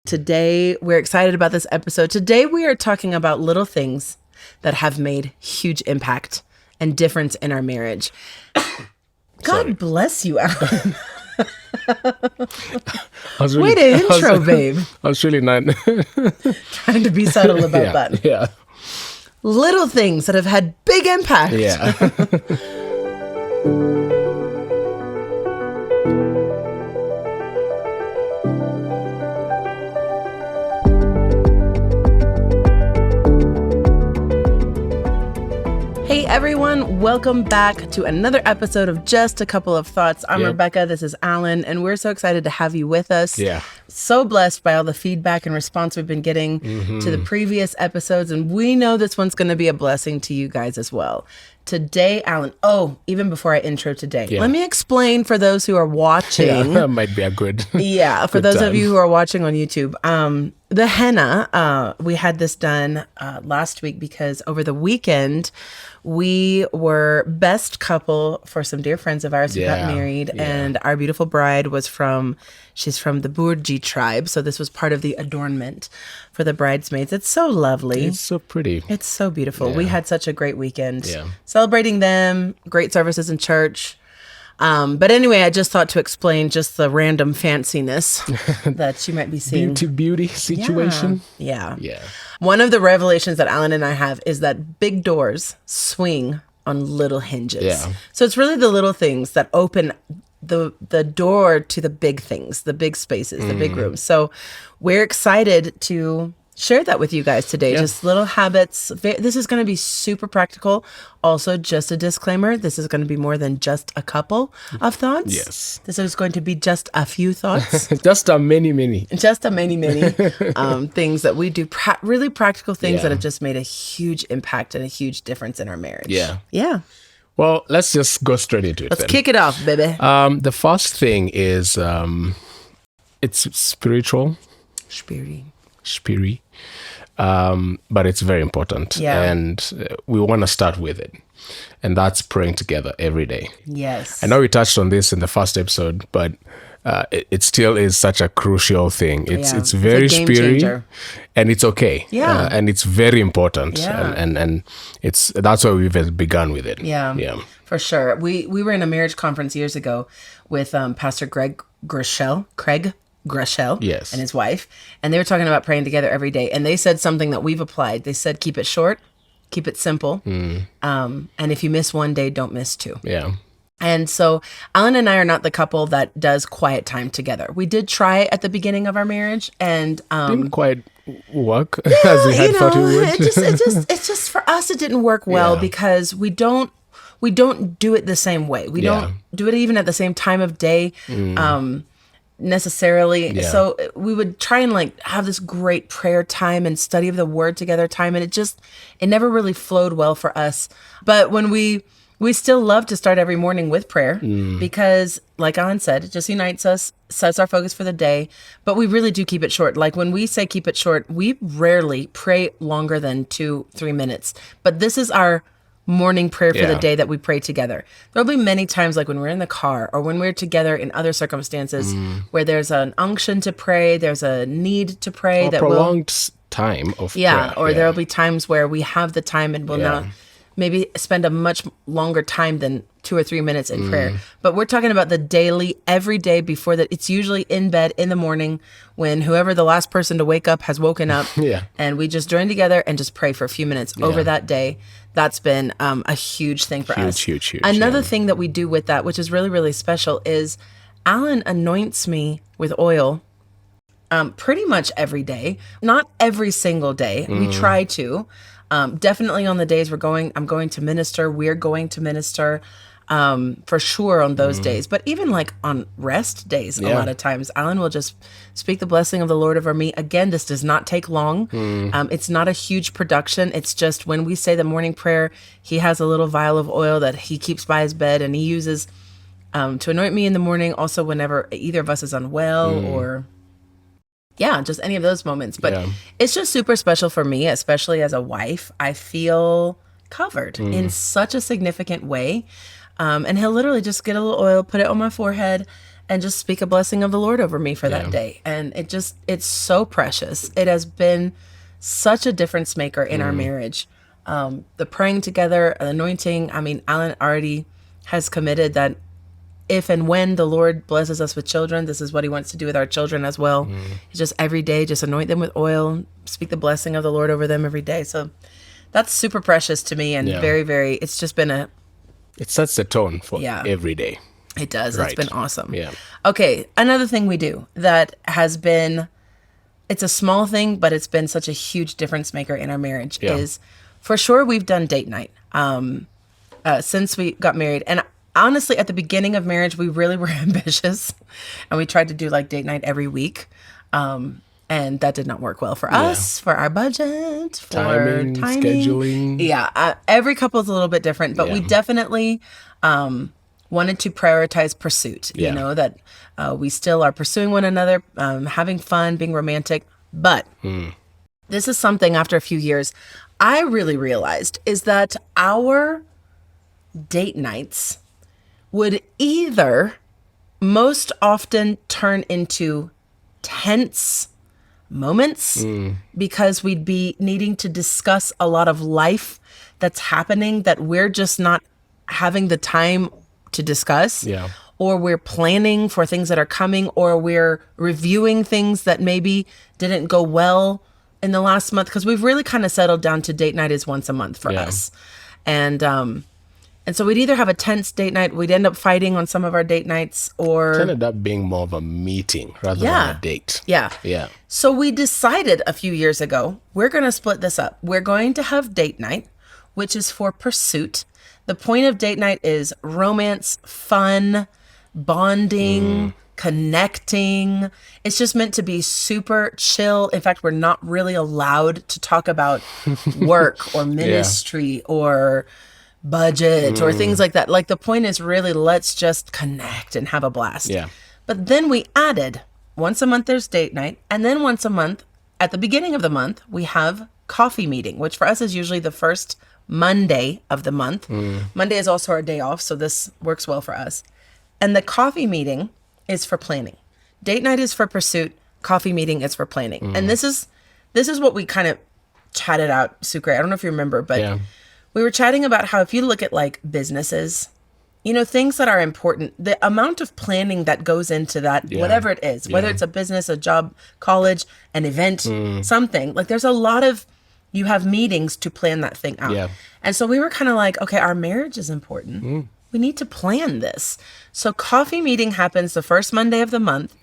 Today, we're excited about this episode. Today, we are talking about little things that have made huge impact and difference in our marriage. God bless you, Allan. Way to intro, babe. I was really not trying to be subtle about that. Yeah. Little things that have had big impact. Yeah. Hey everyone, welcome back to another episode of Just a Couple of Thoughts. I'm Rebekah, this is Allan, and we're so excited to have you with us. Yeah. So blessed by all the feedback and response we've been getting to the previous episodes, and we know this one's going to be a blessing to you guys as well. Today, Allan, even before I intro today, let me explain for those who are watching. Yeah, that might be a good for those of you who are watching on YouTube. The henna, we had this done last week because over the weekend, we were best couple for some dear friends of ours who got married. And our beautiful bride she's from the Burji tribe. So this was part of the adornment for the bridesmaids. It's so lovely. It's so pretty. It's so beautiful. Yeah. We had such a great weekend celebrating them, great services in church. But anyway, I just thought to explain just the random fanciness that you might be seeing. Beauty situation. Yeah. One of the revelations that Allan and I have is that big doors swing on little hinges. Yeah. So it's really the little things that open the door to the big things, the big spaces, the big rooms. So we're excited to share that with you guys today. Just little habits. This is going to be super practical. Also, just a disclaimer, this is going to be more than just a couple of thoughts. Yes. This is going to be just a few thoughts. Just a many. Just a many things that we do. Really practical things that have just made a huge impact and a huge difference in our marriage. Yeah. Well, let's just go straight into it. Let's kick it off, baby. The first thing is it's spiritual. Spirit. But it's very important. And we want to start with it. And that's praying together every day. Yes. I know we touched on this in the first episode, but it still is such a crucial thing. It's very spiritual, and it's okay. And it's very important. And that's why we've begun with it. Yeah. For sure. We were in a marriage conference years ago with Pastor Craig Groeschel, and his wife, and they were talking about praying together every day. And they said something that we've applied. They said, keep it short, keep it simple. And if you miss one day, don't miss two. Yeah. And so Allan and I are not the couple that does quiet time together. We did try at the beginning of our marriage, and didn't quite work as we had thought it would. It's just for us, it didn't work well because we don't do it the same way. We don't do it even at the same time of day. Necessarily. So we would try and have this great prayer time and study of the word together time, and it never really flowed well for us. But when we still love to start every morning with prayer because, like Allan said, it just unites us, sets our focus for the day, but we really do keep it short. Like when we say keep it short, we rarely pray longer than 2-3 minutes, but this is our morning prayer for the day that we pray together. There'll be many times like when we're in the car or when we're together in other circumstances where there's an unction to pray, there's a need to pray. Or that prolonged time of prayer. Or there'll be times where we have the time and we'll not maybe spend a much longer time than 2 or 3 minutes in prayer. But we're talking about the daily, every day before that. It's usually in bed in the morning when whoever the last person to wake up has woken up. And we just join together and just pray for a few minutes over that day. That's been a huge thing for us. Huge. Another thing that we do with that, which is really, really special, is Allan anoints me with oil pretty much every day. Not every single day. We try to. Definitely on the days I'm going to minister, we're going to minister for sure on those days. But even on rest days, a lot of times, Allan will just speak the blessing of the Lord over me. Again, this does not take long. It's not a huge production. It's just when we say the morning prayer, he has a little vial of oil that he keeps by his bed and he uses to anoint me in the morning. Also, whenever either of us is unwell or just any of those moments. But it's just super special for me, especially as a wife. I feel covered in such a significant way. And he'll literally just get a little oil, put it on my forehead, and just speak a blessing of the Lord over me for that day. And it's so precious. It has been such a difference maker in our marriage. The praying together, anointing. I mean, Allan already has committed that if and when the Lord blesses us with children, this is what he wants to do with our children as well. It's just every day, just anoint them with oil, speak the blessing of the Lord over them every day. So that's super precious to me, and very, very, it's just been it sets the tone for every day. It does. Right. It's been awesome. Yeah. Okay. Another thing we do that has been, it's a small thing, but it's been such a huge difference maker in our marriage is, for sure, we've done date night since we got married. And honestly, at the beginning of marriage, we really were ambitious, and we tried to do like date night every week. And that did not work well for us, for our budget, for timing, scheduling. Yeah. Every couple is a little bit different, but we definitely wanted to prioritize pursuit, you know, that we still are pursuing one another, having fun, being romantic. But this is something after a few years I really realized is that our date nights would either most often turn into tense moments because we'd be needing to discuss a lot of life that's happening that we're just not having the time to discuss, or we're planning for things that are coming, or we're reviewing things that maybe didn't go well in the last month, because we've really kind of settled down to date night is once a month for us. And so we'd either have a tense date night, we'd end up fighting on some of our date nights, or it ended up being more of a meeting rather than a date. Yeah. So we decided a few years ago, we're going to split this up. We're going to have date night, which is for pursuit. The point of date night is romance, fun, bonding, connecting. It's just meant to be super chill. In fact, we're not really allowed to talk about work or ministry or budget or things like that. Like, the point is really, let's just connect and have a blast. But then we added, once a month there's date night, and then once a month, at the beginning of the month, we have coffee meeting, which for us is usually the first Monday of the month. Monday is also our day off, so this works well for us. And the coffee meeting is for planning. Date night is for pursuit. Coffee meeting is for planning. And this is what we kind of chatted out, Sucre. I don't know if you remember, but we were chatting about how if you look at like businesses, you know, things that are important, the amount of planning that goes into that, whatever it is, whether it's a business, a job, college, an event, something, like there's a lot of, you have meetings to plan that thing out. And so we were kind of like, okay, our marriage is important. We need to plan this. So coffee meeting happens the first Monday of the month.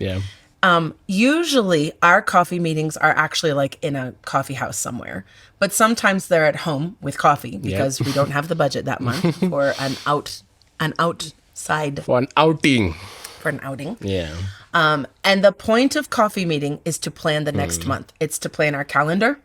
Usually our coffee meetings are actually like in a coffee house somewhere, but sometimes they're at home with coffee because we don't have the budget that month for an outside. For an outing. And the point of coffee meeting is to plan the next month. It's to plan our calendar,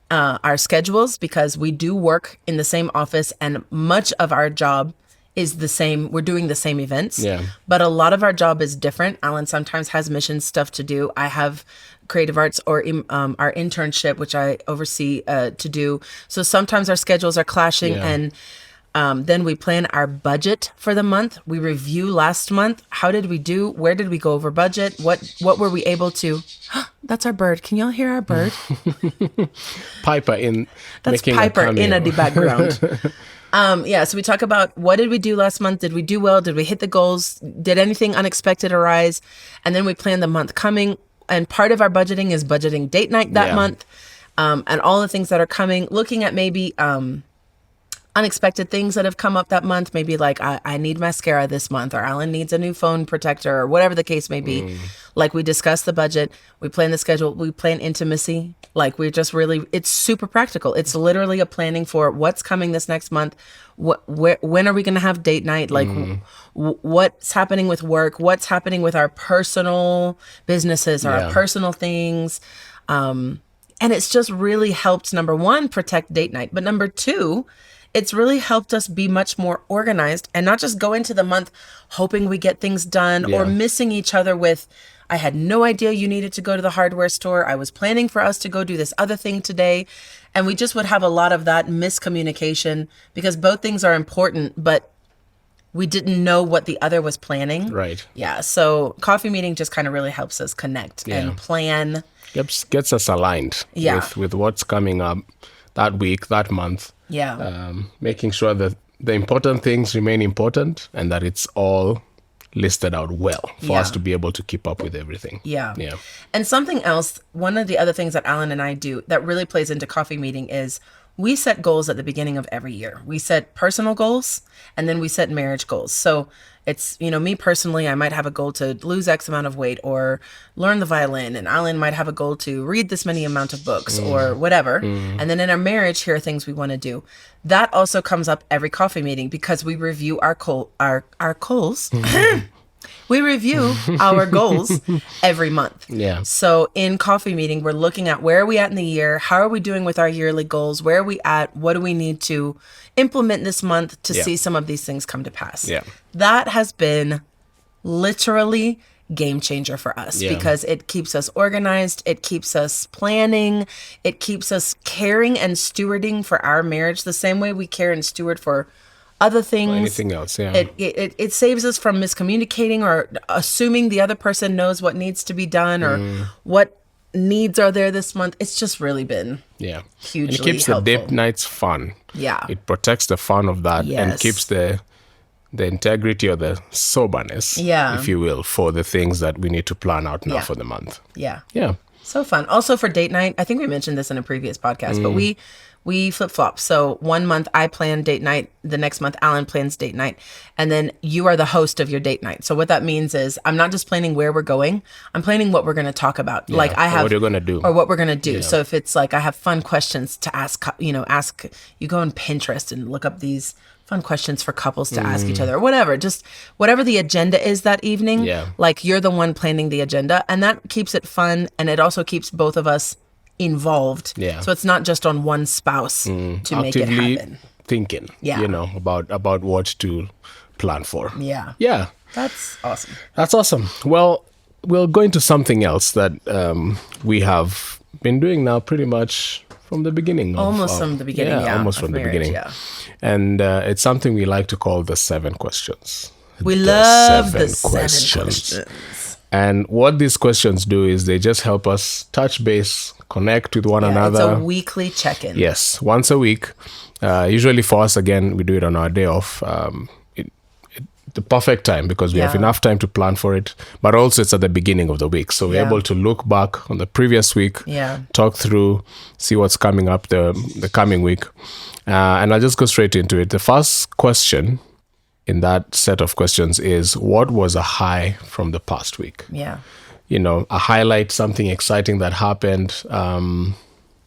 our schedules, because we do work in the same office and much of our job is the same. We're doing the same events, but a lot of our job is different. Allan sometimes has mission stuff to do. I have creative arts or our internship, which I oversee to do. So sometimes our schedules are clashing, and then we plan our budget for the month. We review last month. How did we do? Where did we go over budget? What were we able to? That's our bird. Can y'all hear our bird? Piper in. That's Piper in the background. So we talk about what did we do last month? Did we do well? Did we hit the goals? Did anything unexpected arise? And then we plan the month coming. And part of our budgeting is budgeting date night that month, and all the things that are coming, looking at maybe unexpected things that have come up that month. Maybe like I need mascara this month, or Allan needs a new phone protector, or whatever the case may be. Like, we discuss the budget, we plan the schedule, we plan intimacy. Like, we're just really, it's super practical. It's literally a planning for what's coming this next month. When are we going to have date night? Like, what's happening with work? What's happening with our personal businesses or our personal things? And it's just really helped, number one, protect date night. But number two, it's really helped us be much more organized and not just go into the month hoping we get things done or missing each other with, I had no idea you needed to go to the hardware store. I was planning for us to go do this other thing today. And we just would have a lot of that miscommunication, because both things are important, but we didn't know what the other was planning. Right. Yeah. So coffee meeting just kind of really helps us connect and plan. Gets us aligned with what's coming up that week, that month. Yeah. Making sure that the important things remain important and that it's all listed out well for us to be able to keep up with everything. Yeah. And something else, one of the other things that Allan and I do that really plays into coffee meeting is we set goals at the beginning of every year. We set personal goals and then we set marriage goals. So it's, me personally, I might have a goal to lose X amount of weight or learn the violin. And Allan might have a goal to read this many amount of books or whatever. And then in our marriage, here are things we want to do. That also comes up every coffee meeting because we review our goals. We review our goals every month. Yeah. So in coffee meeting, we're looking at where are we at in the year? How are we doing with our yearly goals? Where are we at? What do we need to implement this month to see some of these things come to pass? Yeah. That has been literally game changer for us because it keeps us organized. It keeps us planning. It keeps us caring and stewarding for our marriage the same way we care and steward for other things. Anything else, It saves us from miscommunicating or assuming the other person knows what needs to be done or what needs are there this month. It's just really been hugely and it keeps helpful. the date nights fun. Yeah. It protects the fun of that and Yes. keeps the integrity or the soberness, if you will, for the things that we need to plan out now for the month. Yeah. Yeah. So fun. Also for date night, I think we mentioned this in a previous podcast, but we flip-flop. So 1 month I plan date night, the next month Allan plans date night, and then you are the host of your date night. So what that means is I'm not just planning where we're going, I'm planning what we're going to talk about. Like I have what you're going to do. or what we're going to do. So if it's like I have fun questions to ask, you go on Pinterest and look up these fun questions for couples to ask each other or whatever, just whatever the agenda is that evening. Like you're the one planning the agenda, and that keeps it fun, and it also keeps both of us involved. So it's not just on one spouse to make it happen. Thinking, about what to plan for. Yeah. That's awesome. That's awesome. Well, we'll go into something else that we have been doing now pretty much from the beginning. Almost from the beginning, almost from the beginning. Yeah. And it's something we like to call the 7 questions. We love the 7 questions. And what these questions do is they just help us touch base, connect with one another. It's a weekly check-in. Yes, once a week. Usually for us, again, we do it on our day off. The perfect time because we have enough time to plan for it, but also it's at the beginning of the week. So we're able to look back on the previous week, talk through, see what's coming up the coming week. And I'll just go straight into it. The first question in that set of questions is, what was a high from the past week? Yeah. A highlight, something exciting that happened.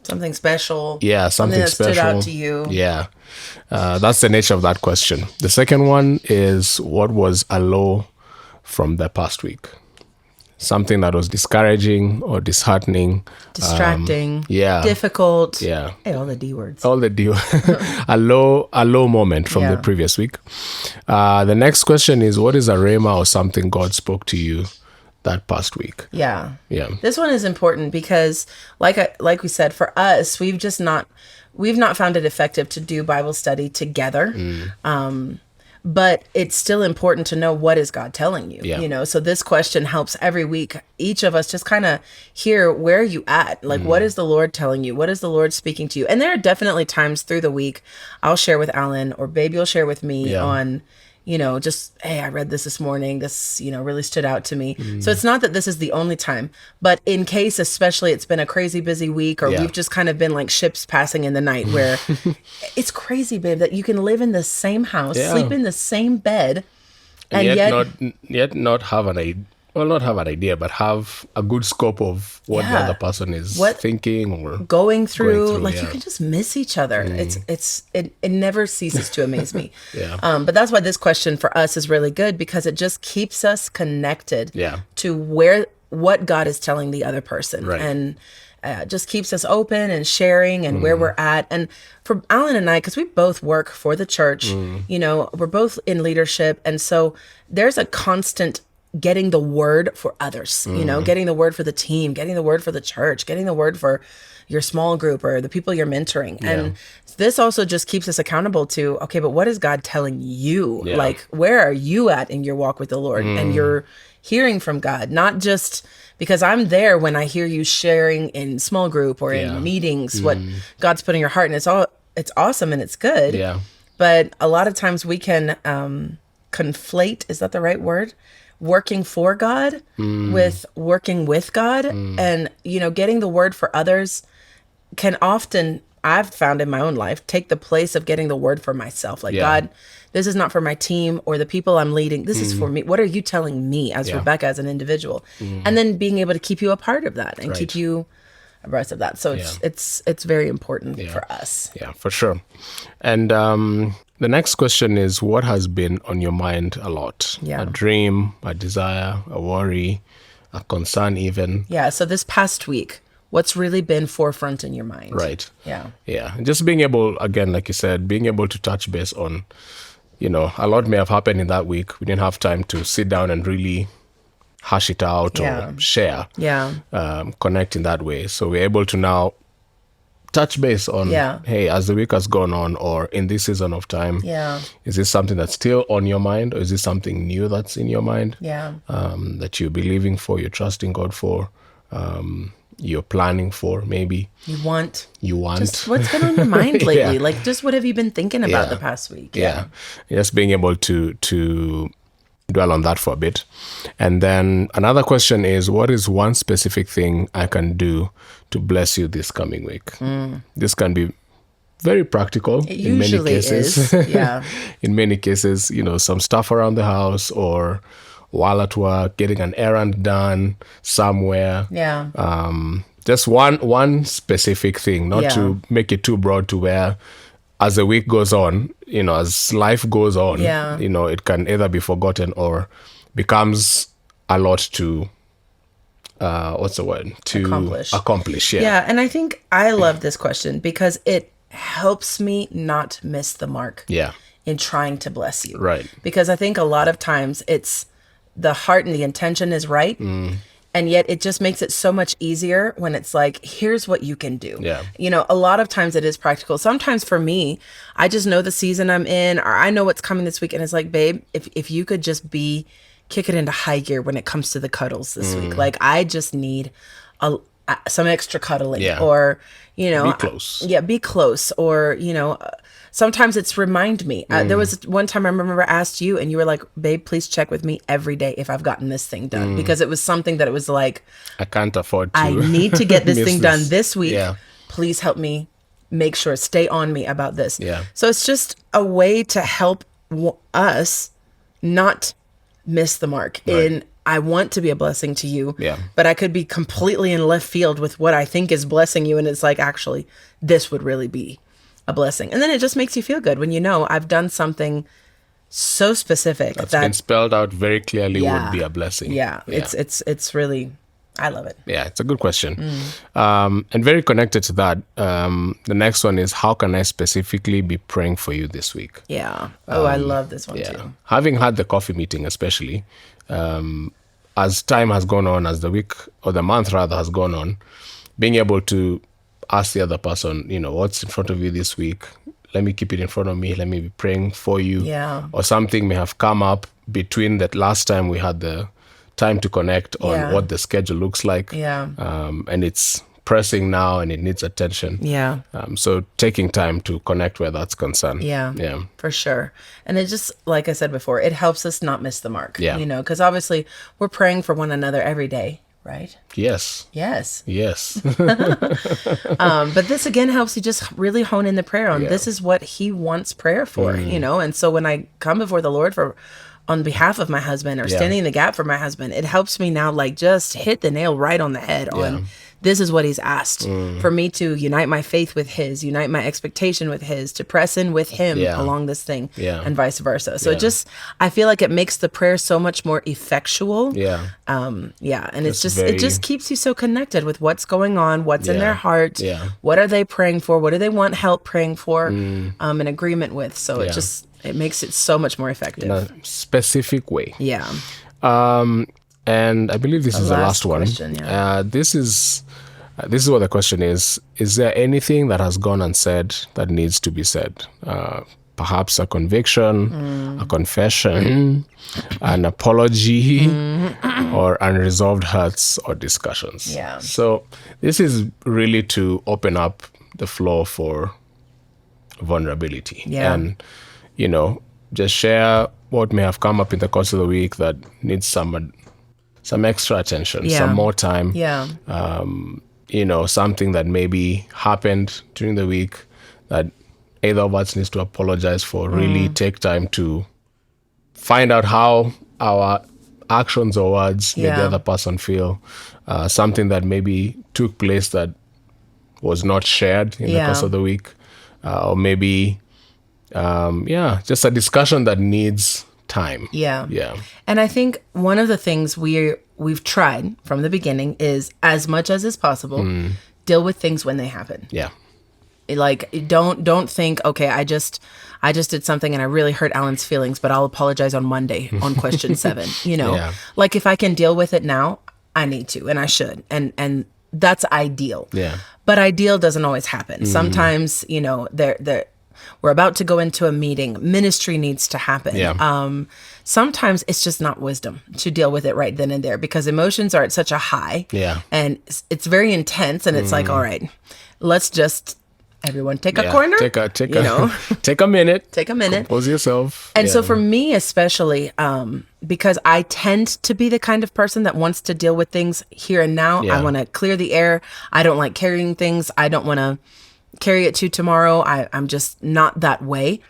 Something special. Yeah, something that special. stood out to you. Yeah. That's the nature of that question. The second one is, what was a low from the past week? Something that was discouraging or disheartening. Distracting. Difficult. Yeah. Hey, all the D words. All the D a low moment from the previous week. The next question is, what is a rhema or something God spoke to you that past week? Yeah. This one is important because like we said, for us, we've not found it effective to do Bible study together. But it's still important to know, what is God telling you? So this question helps every week, each of us just kind of hear, where are you at? Like, what is the Lord telling you? What is the Lord speaking to you? And there are definitely times through the week I'll share with Allan, or Baby will share with me on, just, hey, I read this morning. This, really stood out to me. So it's not that this is the only time, but in case, especially, it's been a crazy busy week, or we've just kind of been like ships passing in the night, where it's crazy, babe, that you can live in the same house, sleep in the same bed, and yet not have an idea. Well, not have an idea, but have a good scope of what the other person is thinking or going through. Like, you can just miss each other. It never ceases to amaze me. But that's why this question for us is really good, because it just keeps us connected to what God is telling the other person, and just keeps us open and sharing and where we're at. And for Allan and I, because we both work for the church, we're both in leadership, and so there's a constant getting the word for others, getting the word for the team, getting the word for the church, getting the word for your small group or the people you're mentoring. Yeah. And this also just keeps us accountable to, okay, but what is God telling you? Yeah. Like, where are you at in your walk with the Lord? And you're hearing from God, not just because I'm there when I hear you sharing in small group or in meetings, what God's put in your heart. And it's awesome and it's good. Yeah. But a lot of times we can conflate, is that the right word? Working for God with working with God. And, getting the word for others can often, I've found in my own life, take the place of getting the word for myself. Like, God, this is not for my team or the people I'm leading. This is for me. What are you telling me as Rebekah, as an individual? And then being able to keep you a part of that and keep you abreast of that. So it's very important for us. Yeah, for sure. And the next question is, what has been on your mind a lot? Yeah. A dream, a desire, a worry, a concern even. Yeah. So this past week, what's really been forefront in your mind? Right. Yeah. Yeah. Just being able, again, like you said, being able to touch base on, a lot may have happened in that week. We didn't have time to sit down and really hash it out or share. Yeah. Connect in that way. So we're able to now touch base on, hey, as the week has gone on or in this season of time, is this something that's still on your mind or is this something new that's in your mind? Yeah. That you're believing for, you're trusting God for, you're planning for, maybe. You want. Just what's been on your mind lately? Like, just what have you been thinking about the past week? Yeah. Just being able to dwell on that for a bit. And then another question is, what is one specific thing I can do to bless you this coming week? This can be very practical in many cases. Yeah. In many cases, some stuff around the house or while at work, getting an errand done somewhere. Yeah. Just one specific thing, not to make it too broad to where as the week goes on, as life goes on, it can either be forgotten or becomes a lot to, what's the word? To accomplish. Yeah. Yeah. And I think I love this question because it helps me not miss the mark. Yeah. In trying to bless you. Right. Because I think a lot of times it's the heart and the intention is right. And yet it just makes it so much easier when it's like, here's what you can do. Yeah. A lot of times it is practical. Sometimes for me, I just know the season I'm in, or I know what's coming this week. And it's like, babe, if you could just kick it into high gear when it comes to the cuddles this week. Like, I just need some extra cuddling or, be close. Be close. Or, sometimes it's remind me. There was one time I remember I asked you and you were like, babe, please check with me every day if I've gotten this thing done. Because it was something that it was like, I can't afford to. I need to get this thing done this week. Yeah. Please help me make sure, stay on me about this. Yeah. So it's just a way to help us not miss the mark in, I want to be a blessing to you, but I could be completely in left field with what I think is blessing you. And it's like, actually, this would really be a blessing. And then it just makes you feel good when I've done something so specific that's been spelled out very clearly would be a blessing. Yeah. It's really, I love it. Yeah, it's a good question. And very connected to that, the next one is, how can I specifically be praying for you this week? Yeah. I love this one too. Having had the coffee meeting especially, as time has gone on, as the week or the month rather has gone on, being able to ask the other person, what's in front of you this week? Let me keep it in front of me. Let me be praying for you. Yeah. Or something may have come up between that last time we had the time to connect on what the schedule looks like. Yeah. And it's pressing now and it needs attention. Yeah. So taking time to connect where that's concerned. Yeah. Yeah. For sure. And it just, like I said before, it helps us not miss the mark. Yeah. Because obviously we're praying for one another every day. Right? Yes. Yes. Yes. But this again helps you just really hone in the prayer on this is what he wants prayer for, and so when I come before the Lord on behalf of my husband or standing in the gap for my husband, it helps me now just hit the nail right on the head on this is what he's asked for me to unite my faith with his, unite my expectation with his, to press in with him along this thing and vice versa. So I feel like it makes the prayer so much more effectual. Yeah. And it just keeps you so connected with what's going on, what's in their heart, what are they praying for, what do they want help praying for, in agreement with. So it makes it so much more effective. In a specific way. Yeah. And I believe this is the last one. Question, yeah. This is what the question is. Is there anything that has gone unsaid that needs to be said? Perhaps a conviction, a confession, an apology, or unresolved hurts or discussions. Yeah. So this is really to open up the floor for vulnerability. Yeah. And, just share what may have come up in the course of the week that needs some extra attention, some more time. Yeah. Something that maybe happened during the week that either of us needs to apologize for. Really take time to find out how our actions or words made the other person feel. Something that maybe took place that was not shared in the course of the week. Or maybe, just a discussion that needs time. Yeah. Yeah. And I think one of the things we've tried from the beginning is, as much as is possible, deal with things when they happen. Yeah. Like, don't think, okay, I just did something and I really hurt Allan's feelings, but I'll apologize on Monday on question 7. Like, if I can deal with it now, I need to, and I should, and that's ideal. Yeah. But ideal doesn't always happen. Sometimes, we're about to go into a meeting. Ministry needs to happen. Yeah. Sometimes it's just not wisdom to deal with it right then and there, because emotions are at such a high. Yeah. And it's very intense, and it's like, all right, let's just everyone take a corner. Take a minute. Take a minute. Compose yourself. And so for me especially, because I tend to be the kind of person that wants to deal with things here and now. Yeah. I want to clear the air. I don't like carrying things. I don't want to carry it to tomorrow. I'm just not that way.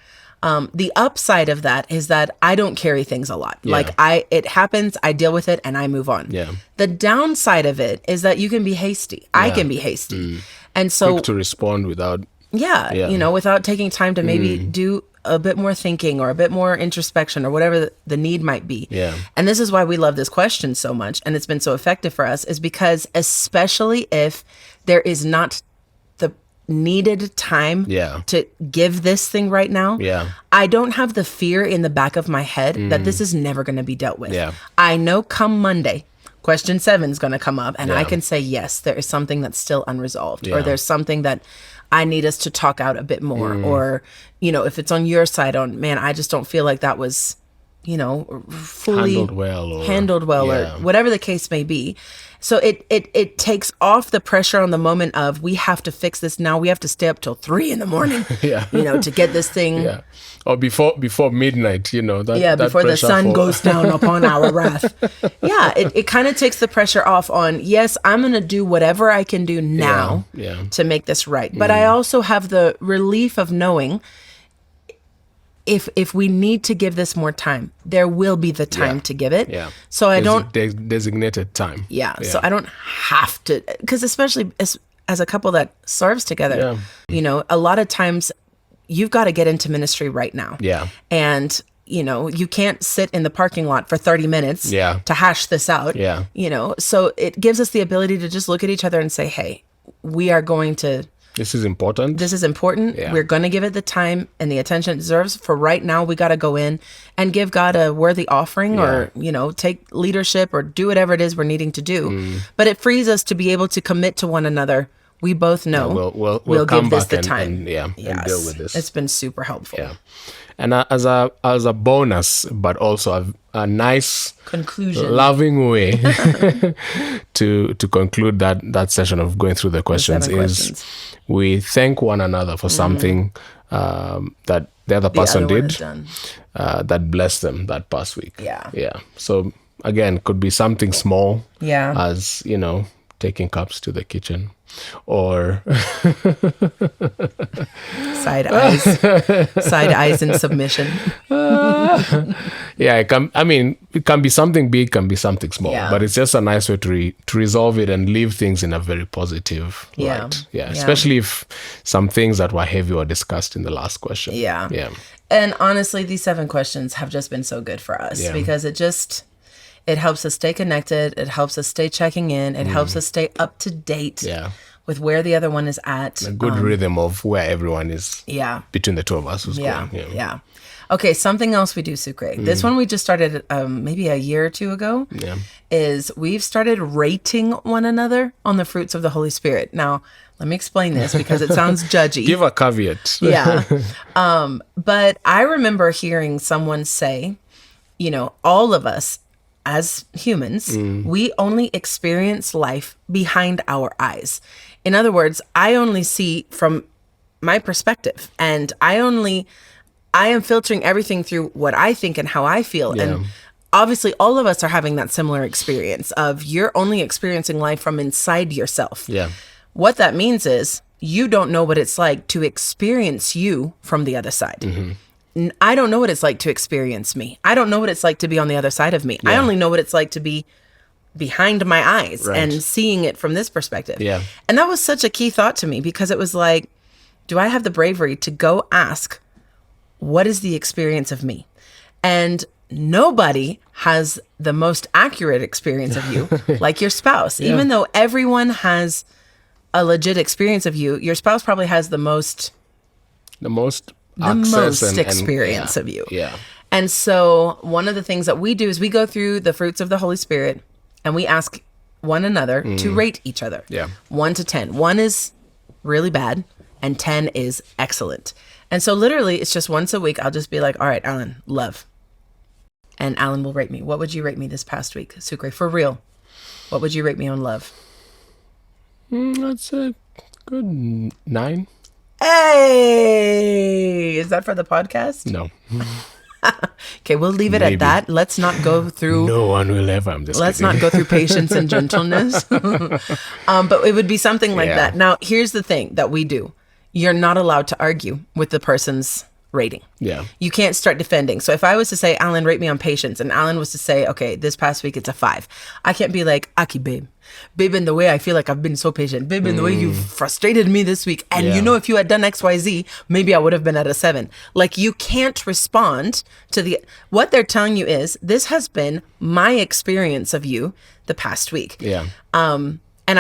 The upside of that is that I don't carry things a lot. Yeah. Like it happens, I deal with it, and I move on. Yeah. The downside of it is that you can be hasty. I can be hasty. And so quick to respond without without taking time to maybe do a bit more thinking or a bit more introspection or whatever the need might be. Yeah. And this is why we love this question so much, and it's been so effective for us, is because especially if there is not the needed time to give this thing right now, I don't have the fear in the back of my head that this is never going to be dealt with. Yeah. I know come Monday, question 7 is going to come up, and I can say, yes, there is something that's still unresolved, or there's something that I need us to talk out a bit more, or, if it's on your side, man, I just don't feel like that was, fully handled well, or whatever the case may be. So it takes off the pressure on the moment of, we have to fix this now. We have to stay up till 3 a.m. To get this thing. Yeah. Or before midnight, that before the sun goes down upon our wrath. Yeah, it kind of takes the pressure off on, yes, I'm going to do whatever I can do now to make this right. But I also have the relief of knowing if we need to give this more time, there will be the time to give it. Yeah. So I don't designated time. Yeah. So I don't have to, because especially as a couple that serves together, a lot of times you've got to get into ministry right now. Yeah. And you can't sit in the parking lot for 30 minutes to hash this out. Yeah. So it gives us the ability to just look at each other and say, hey, we are going to. This is important. Yeah. We're going to give it the time and the attention it deserves. For right now, we got to go in and give God a worthy offering or, take leadership or do whatever it is we're needing to do. But it frees us to be able to commit to one another. We both know we'll give this the and, time. And deal with this. It's been super helpful. Yeah. And as a bonus, but also a nice conclusion, loving way to conclude that session of going through the questions is we thank one another for something that the other person did that blessed them that past week. Yeah. So again, could be something small. Yeah. As taking cups to the kitchen, or side eyes in submission. It can be something big, can be something small, but it's just a nice way to resolve it and leave things in a very positive light. Especially if some things that were heavy were discussed in the last question. And honestly, these 7 questions have just been so good for us because it helps us stay connected. It helps us stay checking in. It helps us stay up to date with where the other one is at. A good rhythm of where everyone is. Yeah. Between the two of us was Yeah. going. Yeah. Okay, something else we do, Sucre. This one we just started maybe a year or two ago. Yeah. Is we've started rating one another on the fruits of the Holy Spirit. Now, let me explain this because it sounds judgy. Give a caveat. Yeah. But I remember hearing someone say, you know, all of us as humans, we only experience life behind our eyes. In other words, I only see from my perspective, and I am filtering everything through what I think and how I feel. Yeah. And obviously all of us are having that similar experience of you're only experiencing life from inside yourself. Yeah. What that means is you don't know what it's like to experience you from the other side. Mm-hmm. I don't know what it's like to experience me. I don't know what it's like to be on the other side of me. Yeah. I only know what it's like to be behind my eyes and seeing it from this perspective. Yeah. And that was such a key thought to me because it was like, do I have the bravery to go ask, what is the experience of me? And nobody has the most accurate experience of you like your spouse. Yeah. Even though everyone has a legit experience of you, your spouse probably has the most experience of you. Yeah. And so one of the things that we do is we go through the fruits of the Holy Spirit and we ask one another to rate each other. Yeah. 1 to 10. 1 is really bad and 10 is excellent. And so literally it's just once a week I'll just be like, all right, Allan, love. And Allan will rate me. What would you rate me this past week, Sucre? For real. What would you rate me on love? That's a good 9. Hey! Is that for the podcast? No. Okay, we'll leave it at that. Let's not go through... No one will ever. I'm just Let's kidding. not go through patience and gentleness. But it would be something like that. Now, here's the thing that we do. You're not allowed to argue with the person's rating. Yeah. You can't start defending. So if I was to say, Allan, rate me on patience, and Allan was to say, okay, this past week it's a 5. I can't be like, Aki, babe, in the way I feel like I've been so patient, babe, in the way you've frustrated me this week. And you know, if you had done XYZ, maybe I would have been at a 7. Like, you can't respond to what they're telling you is, this has been my experience of you the past week. Yeah. And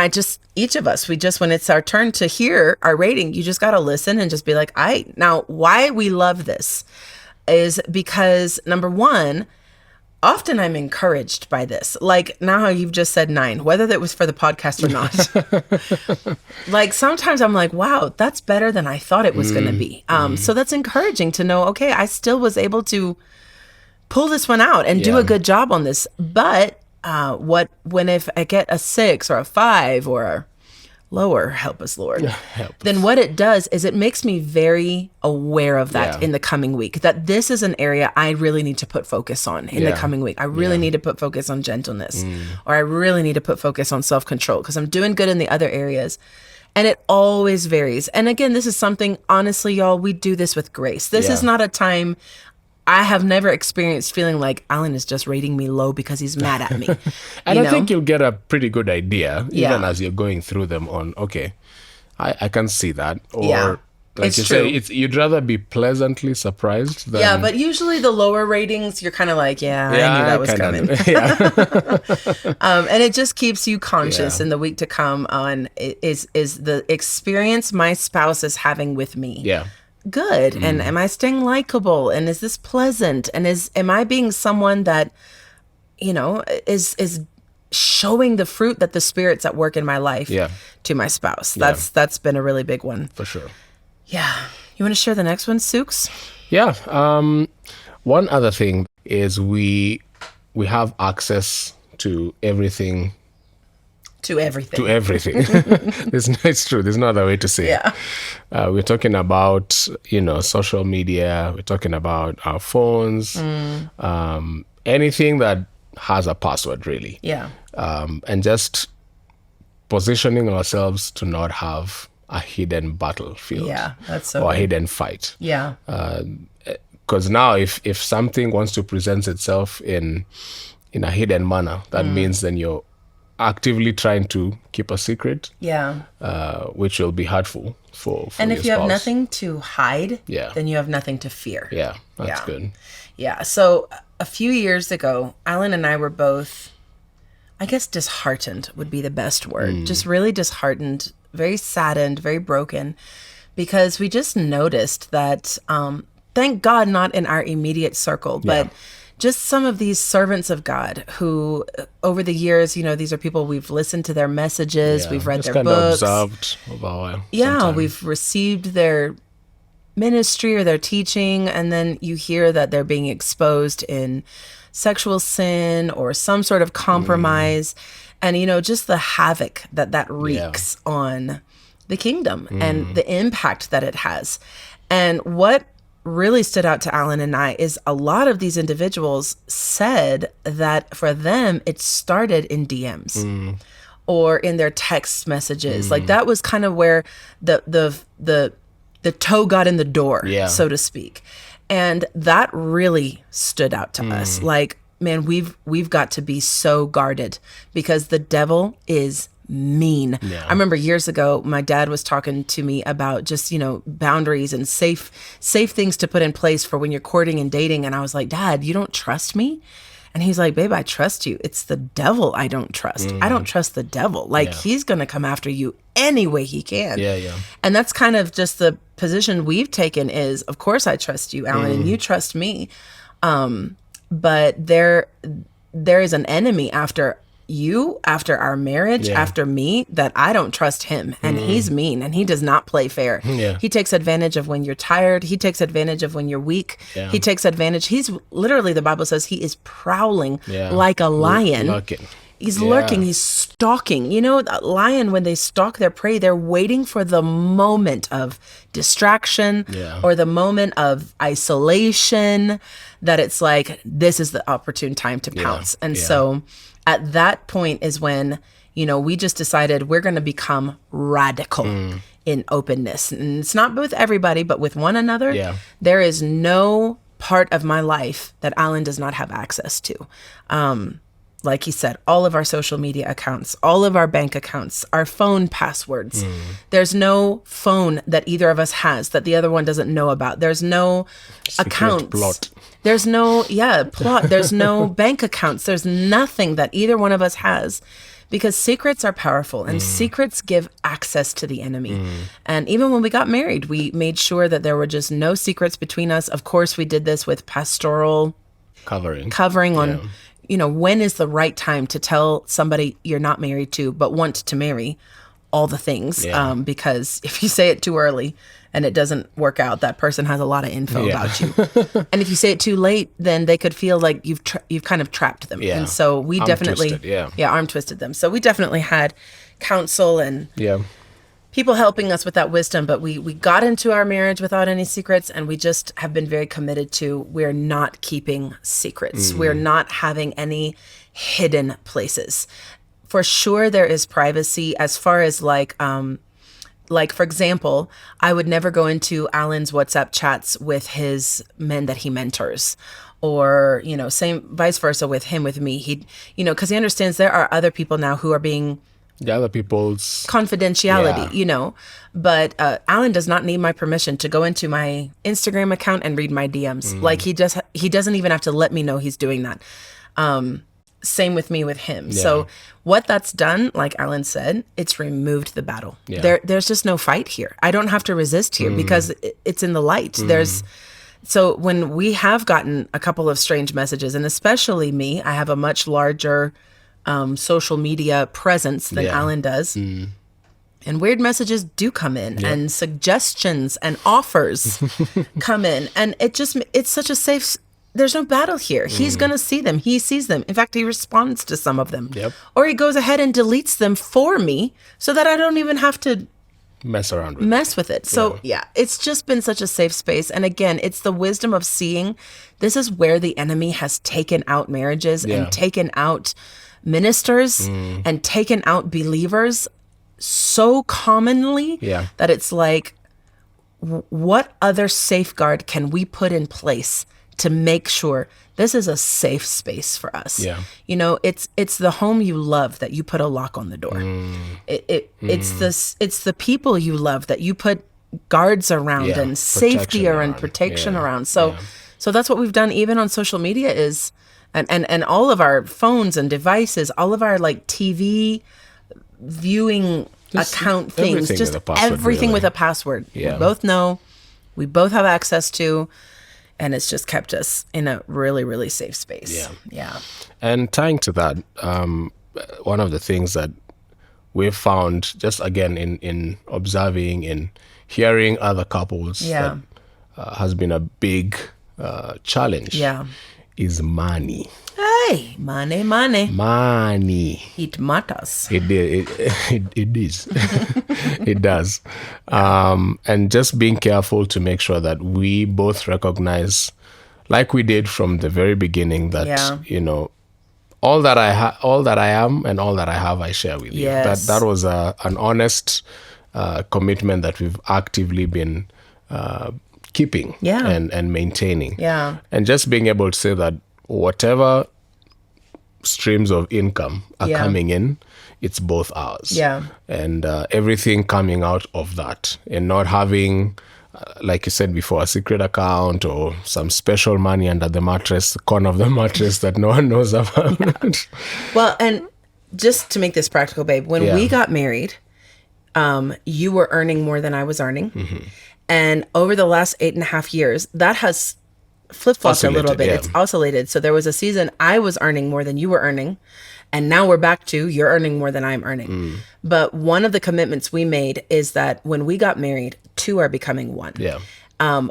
each of us, when it's our turn to hear our rating, you just got to listen and just be like, now why we love this is because, number one, often I'm encouraged by this. Like now how you've just said 9, whether that was for the podcast or not. Like sometimes I'm like, wow, that's better than I thought it was going to be. So that's encouraging to know, okay, I still was able to pull this one out and do a good job on this. But if I get a 6 or a 5 or a lower, help us, Lord, then what it does is it makes me very aware of that in the coming week, that this is an area I really need to put focus on in the coming week. I really need to put focus on gentleness, or I really need to put focus on self-control because I'm doing good in the other areas. And it always varies. And again, this is something, honestly, y'all, we do this with grace. This is not a time... I have never experienced feeling like Allan is just rating me low because he's mad at me. And I think you'll get a pretty good idea, even as you're going through them on, okay, I can see that. Or like it's you true. say, you'd rather be pleasantly surprised than... Yeah, but usually the lower ratings, you're kind of like, I knew that was coming. And it just keeps you conscious in the week to come on is the experience my spouse is having with me. Yeah. Good. And am I staying likable? And is this pleasant? And am I being someone that, is showing the fruit that the Spirit's at work in my life to my spouse? That's been a really big one. For sure. Yeah. You want to share the next one, Sukes? Yeah. One other thing is we have access to everything. To everything. It's true. There's no other way to say it. We're talking about, social media. We're talking about our phones. Anything that has a password, really. Yeah. And just positioning ourselves to not have a hidden battlefield. Yeah, that's so Or good. a hidden fight. Yeah. Because now if something wants to present itself in a hidden manner, that means then you're actively trying to keep a secret, which will be hurtful for and your if you have spouse. nothing to hide, then you have nothing to fear. Yeah, that's good. Yeah. So a few years ago, Allan and I were both, I guess, disheartened would be the best word. Just really disheartened very saddened, very broken, because we just noticed that, thank God, not in our immediate circle, but just some of these servants of God who, over the years, these are people we've listened to their messages, we've read their books. Observed over we've received their ministry or their teaching, and then you hear that they're being exposed in sexual sin or some sort of compromise, and just the havoc that wreaks on the kingdom and the impact that it has. And what really stood out to Allan and I is a lot of these individuals said that for them it started in DMs or in their text messages. Like that was kind of where the toe got in the door, so to speak. And that really stood out to us. Like, man, we've got to be so guarded because the devil is mean. I remember years ago, my dad was talking to me about just, boundaries and safe things to put in place for when you're courting and dating. And I was like, Dad, you don't trust me? And he's like, babe, I trust you. It's the devil I don't trust. I don't trust the devil. Like, he's going to come after you any way he can. And that's kind of just the position we've taken is, of course, I trust you, Allan, and you trust me. But there is an enemy after you, after our marriage, after me, that I don't trust him. And he's mean and he does not play fair. He takes advantage of when you're tired. He takes advantage of when you're weak. He takes advantage. He's literally, the Bible says, he is prowling like a lion. He's lurking. He's stalking. A lion, when they stalk their prey, they're waiting for the moment of distraction or the moment of isolation that it's like, this is the opportune time to pounce. And so at that point is when, we just decided we're going to become radical in openness. And it's not with everybody, but with one another. There is no part of my life that Allan does not have access to. Like he said, all of our social media accounts, all of our bank accounts, our phone passwords. There's no phone that either of us has that the other one doesn't know about. There's no accounts. Plot. There's no, plot. There's no bank accounts. There's nothing that either one of us has, because secrets are powerful and secrets give access to the enemy. And even when we got married, we made sure that there were just no secrets between us. Of course, we did this with pastoral covering on, when is the right time to tell somebody you're not married to, but want to marry, all the things. Because if you say it too early and it doesn't work out, that person has a lot of info about you. And if you say it too late, then they could feel like you've kind of trapped them. And so we arm twisted them. So we definitely had counsel and people helping us with that wisdom, but we got into our marriage without any secrets, and we just have been very committed to, we're not keeping secrets. We're not having any hidden places. For sure, there is privacy as far as like, for example, I would never go into Allan's WhatsApp chats with his men that he mentors, or, same vice versa with him, with me. He, because he understands there are other people now who are being the other people's confidentiality, but Allan does not need my permission to go into my Instagram account and read my DMs. Like he doesn't even have to let me know he's doing that. Same with me with him. So what that's done, like Allan said, it's removed the battle. There's just no fight here. I don't have to resist here because it's in the light. So when we have gotten a couple of strange messages, and especially me, I have a much larger social media presence than Allan does. And weird messages do come in, and suggestions and offers come in. And it's such a safe, there's no battle here. He's going to see them. He sees them. In fact, he responds to some of them. Or he goes ahead and deletes them for me so that I don't even have to mess with it. So it's just been such a safe space. And again, it's the wisdom of seeing this is where the enemy has taken out marriages and taken out ministers and taken out believers so commonly that it's like, what other safeguard can we put in place to make sure this is a safe space for us? It's the home you love that you put a lock on the door. It's the people you love that you put guards around and safety and protection around. So that's what we've done even on social media is, and all of our phones and devices, all of our like TV viewing account things, everything just with a password, everything really. with a password. Yeah. We both know, we both have access to, and it's just kept us in a really, really safe space. Yeah. Yeah. And tying to that, one of the things that we've found, just again in observing, in hearing other couples, Yeah. that has been a big challenge, Yeah. is money. Hey, money, money. Money. It matters. It is. It does. And just being careful to make sure that we both recognize, like we did from the very beginning, that, Yeah. all that I am and all that I have, I share with you. Yes. That was an honest commitment that we've actively been keeping Yeah. and maintaining. Yeah. And just being able to say that whatever streams of income are Yeah. coming in, it's both ours. Yeah. And everything coming out of that, and not having, like you said before, a secret account or some special money under the mattress, the corner of the mattress that no one knows about. Well, and just to make this practical, babe, when we got married, you were earning more than I was earning. Mm-hmm. And over the last 8.5 years, that has flip-flopped a little bit. Yeah. It's oscillated. So there was a season I was earning more than you were earning. And now we're back to you're earning more than I'm earning. But one of the commitments we made is that when we got married, two are becoming one. Yeah.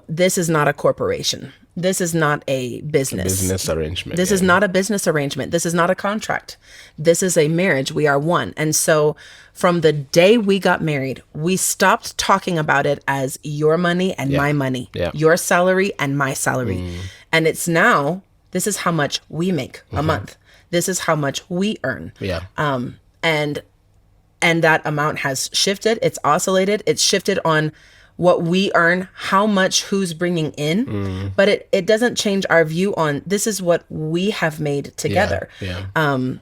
This is not a corporation. This is not a business. Business arrangement. This is not a business arrangement. This is not a contract. This is a marriage. We are one. And so from the day we got married, we stopped talking about it as your money and my money, your salary and my salary. And it's now, this is how much we make a month. This is how much we earn. Yeah. And that amount has shifted. It's oscillated. It's shifted on what we earn, how much who's bringing in, but it doesn't change our view on this is what we have made together. Yeah.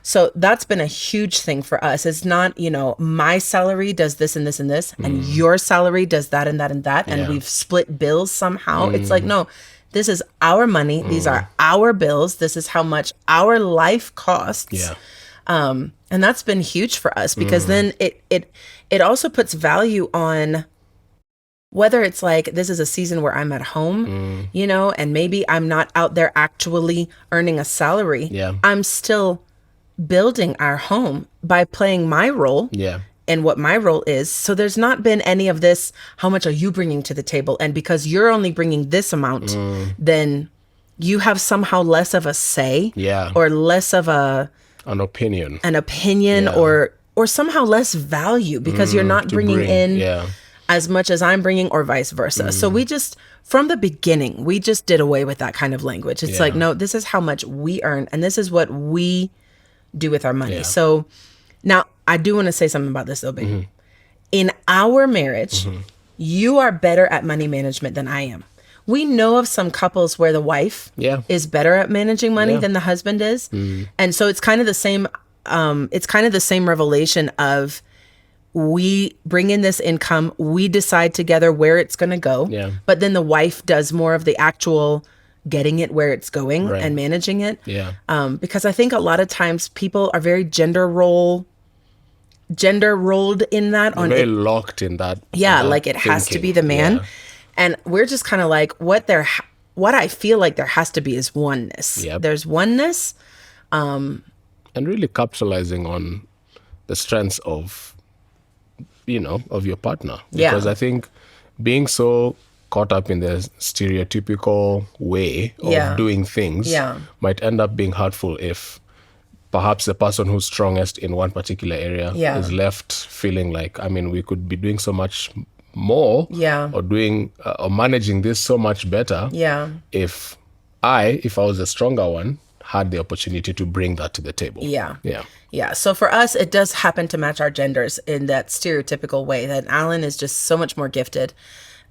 So that's been a huge thing for us. It's not, my salary does this and this and this, and your salary does that and that and that, and we've split bills somehow. It's like, no, this is our money. These are our bills. This is how much our life costs. Yeah. And that's been huge for us because then it also puts value on whether it's like, this is a season where I'm at home, and maybe I'm not out there actually earning a salary. Yeah. I'm still building our home by playing my role. Yeah. And what my role is. So there's not been any of this, how much are you bringing to the table? And because you're only bringing this amount, then you have somehow less of a say or less of an opinion, or somehow less value because you're not bringing in as much as I'm bringing or vice versa. So we just, from the beginning, we just did away with that kind of language. It's like, no, this is how much we earn and this is what we do with our money. So now I do want to say something about this though, babe. In our marriage, you are better at money management than I am. We know of some couples where the wife is better at managing money than the husband is. And so it's kind of the same, revelation of we bring in this income, we decide together where it's going to go, but then the wife does more of the actual getting it where it's going and managing it. Because I think a lot of times people are very gender rolled in that. They're very locked in that. Like it has to be the man. And we're just kind of like, what I feel like there has to be is oneness. There's oneness. And really capitalizing on the strengths of your partner. Because I think being so caught up in the stereotypical way of doing things might end up being hurtful if perhaps the person who's strongest in one particular area is left feeling like, we could be doing so much more or doing or managing this so much better if I was the stronger one, had the opportunity to bring that to the table. So for us, it does happen to match our genders in that stereotypical way that Allan is just so much more gifted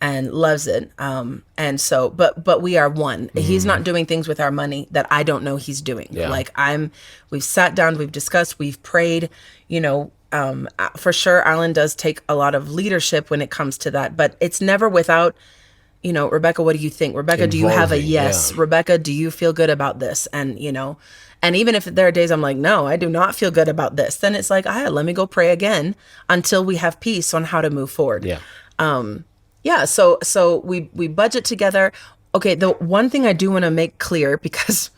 and loves it. And so, but we are one. He's not doing things with our money that I don't know he's doing. We've sat down, we've discussed, we've prayed, for sure, Allan does take a lot of leadership when it comes to that, but it's never without, Rebekah, what do you think? Rebekah, do you have a yes? Rebekah, do you feel good about this? And, And even if there are days I'm like, no, I do not feel good about this, then it's like, let me go pray again until we have peace on how to move forward. So we budget together. Okay, the one thing I do want to make clear, because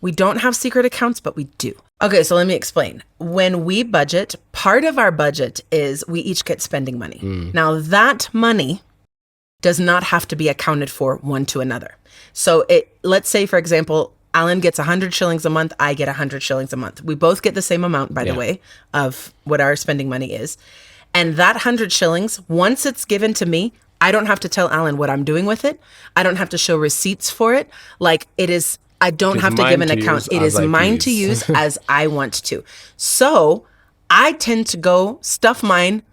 we don't have secret accounts, but we do. Okay, so let me explain. When we budget, part of our budget is we each get spending money. Now, that money does not have to be accounted for one to another. So let's say, for example, Allan gets 100 shillings a month, I get 100 shillings a month. We both get the same amount, by the way, of what our spending money is. And that 100 shillings, once it's given to me, I don't have to tell Allan what I'm doing with it. I don't have to show receipts for it. Like, it is... I don't have to give an account. It is mine to use as I want to. So I tend to go stuff mine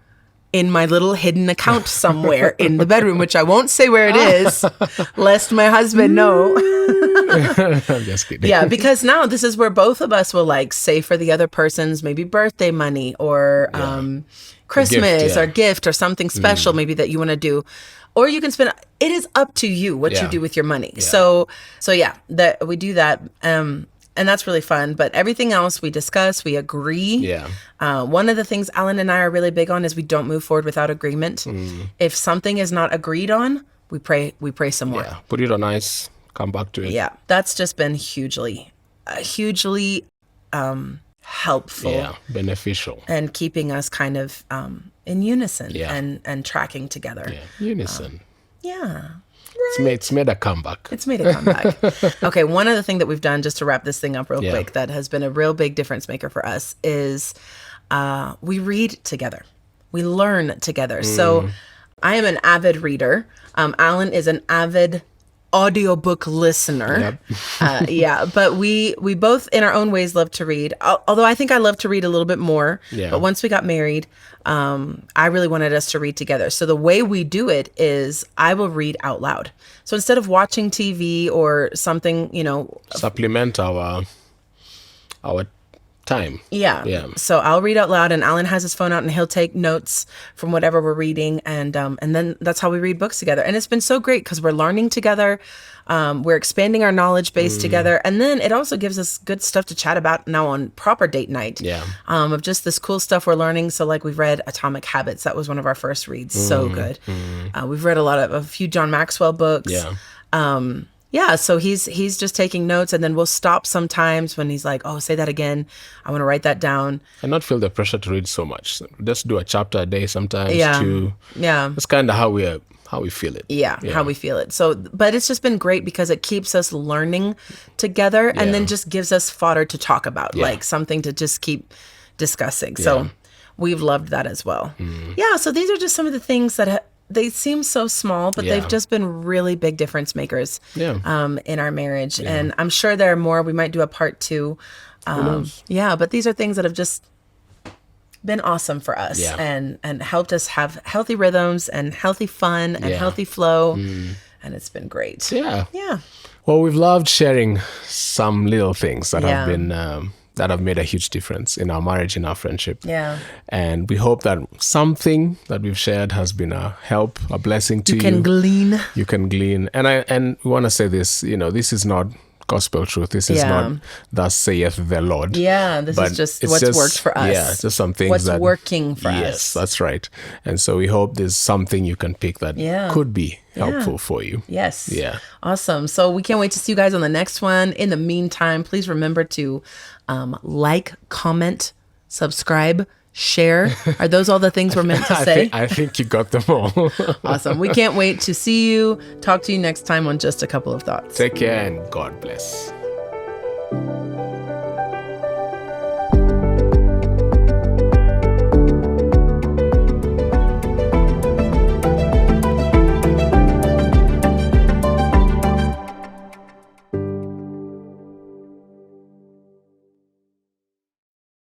in my little hidden account somewhere in the bedroom, which I won't say where it is, lest my husband know. I'm just kidding. Yeah, because now this is where both of us will like save for the other person's maybe birthday money or Christmas or gift or something special maybe that you want to do. Or you can spend, it is up to you what you do with your money. Yeah. So that we do that. And that's really fun. But everything else we discuss, we agree. Yeah. One of the things Allan and I are really big on is we don't move forward without agreement. If something is not agreed on, we pray some more. Yeah. Put it on ice, come back to it. Yeah. That's just been hugely helpful. Yeah. Beneficial. And keeping us kind of in unison and tracking together. Yeah. Unison. Yeah. It's made a comeback. It's made a comeback. Okay, one other thing that we've done, just to wrap this thing up real quick, that has been a real big difference maker for us is we read together. We learn together. So I am an avid reader. Allan is an avid audiobook listener. But we both in our own ways love to read, although I think I love to read a little bit more. But once we got married, I really wanted us to read together. So the way we do it is I will read out loud. So instead of watching TV or something, supplement our time. Yeah. So I'll read out loud and Allan has his phone out and he'll take notes from whatever we're reading. And then that's how we read books together. And it's been so great because we're learning together. We're expanding our knowledge base together. And then it also gives us good stuff to chat about now on proper date night. Yeah. Of just this cool stuff we're learning. So like we've read Atomic Habits. That was one of our first reads. So good. We've read a few John Maxwell books. Yeah. So he's just taking notes, and then we'll stop sometimes when he's like, "Oh, say that again. I want to write that down." And not feel the pressure to read so much. Just do a chapter a day sometimes. Yeah. That's kind of how we feel it. Yeah, how we feel it. So, but it's just been great because it keeps us learning together, and then just gives us fodder to talk about, like something to just keep discussing. So we've loved that as well. Yeah. So these are just some of the things that they seem so small, but they've just been really big difference makers in our marriage. Yeah. And I'm sure there are more. We might do a part 2. But these are things that have just been awesome for us and helped us have healthy rhythms and healthy fun and healthy flow. And it's been great. Yeah. Well, we've loved sharing some little things that have been that have made a huge difference in our marriage, in our friendship. Yeah. And we hope that something that we've shared has been a help, a blessing to you. You can glean. And we want to say this, this is not gospel truth. This is not thus saith the Lord. Yeah, this is just what's worked for us. Yeah, just some things what's working for us. Yes, that's right. And so we hope there's something you can pick that could be helpful for you. Yes. Yeah. Awesome. So we can't wait to see you guys on the next one. In the meantime, please remember to like, comment, subscribe, share. Are those all the things we're meant to say? I think you got them all. Awesome. We can't wait to see you. Talk to you next time on Just a Couple of Thoughts. Take care and God bless.